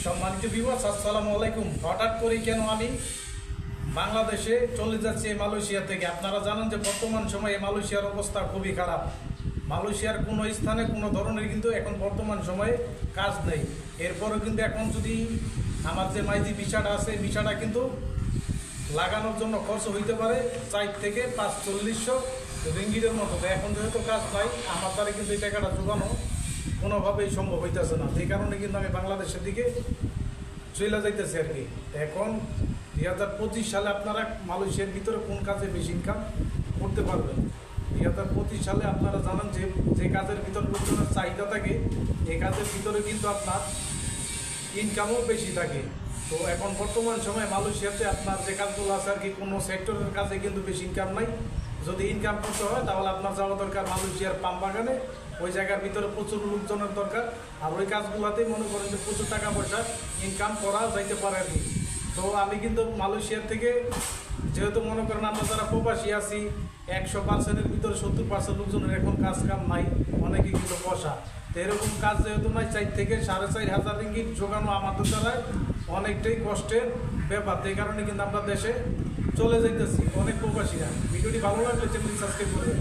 সম্মানিত ভিউয়ার্স, আসসালামু আলাইকুম। হঠাৎ করে কেন আমি বাংলাদেশে চলে যাচ্ছি মালয়েশিয়া থেকে? আপনারা জানেন যে বর্তমান সময়ে মালয়েশিয়ার অবস্থা খুবই খারাপ। মালয়েশিয়ার কোনো স্থানে কোনো ধরনের কিন্তু এখন বর্তমান সময়ে কাজ নেই। এরপরেও কিন্তু এখন যদি আমার যে মাইজি ভিসাটা আছে, ভিসাটা কিন্তু লাগানোর জন্য খরচ হইতে পারে 4 থেকে 5-40 রিঙ্গিটের মতো। এখন যেহেতু কাজ নাই, আমার দ্বারা কিন্তু এই টাকাটা জোগানো কোনোভাবেই সম্ভব হইতেছে না। সেই কারণে কিন্তু আমি বাংলাদেশের দিকে চলে যাইতেছি আর কি। এখন 2025 সালে আপনারা মালয়েশিয়ার ভিতরে কোন কাজে বেশি ইনকাম করতে পারবেন? 2025 সালে আপনারা জানেন যে কাজের ভিতরে লোকজনের চাহিদা থাকে, এই কাজের ভিতরে কিন্তু আপনার ইনকামও বেশি থাকে। তো এখন বর্তমান সময়ে মালয়েশিয়াতে আপনার যে কাজগুলো আছে আর কি, কোনো সেক্টরের কাজে কিন্তু বেশি ইনকাম নাই। যদি ইনকাম করতে হয় তাহলে আপনার যাওয়া দরকার মালয়েশিয়ার পাম বাগানে। ওই জায়গার ভিতরে প্রচুর লোকজনের দরকার, আর ওই কাজগুলোতেই মনে করেন যে প্রচুর টাকা পয়সা ইনকাম করা যাইতে পারে আর কি। তো আমি কিন্তু মালয়েশিয়ার থেকে, যেহেতু মনে করেন আমরা যারা প্রবাসী আছি, 100%-এর ভিতরে 70% লোকজনের এখন কাজ কাম নাই, অনেকে কিন্তু বসা। তো এরকম কাজ যেহেতু নাই, 4 থেকে 4,500 রিঙ্গিট জোগানো আমাদের দ্বারা অনেকটাই কষ্টের ব্যাপার। এই কারণে কিন্তু আমরা দেশে চলে যাইতেছি অনেক প্রবাসীরা। ভিডিওটি ভালো লাগলে চ্যানেলটি সাবস্ক্রাইব করবেন।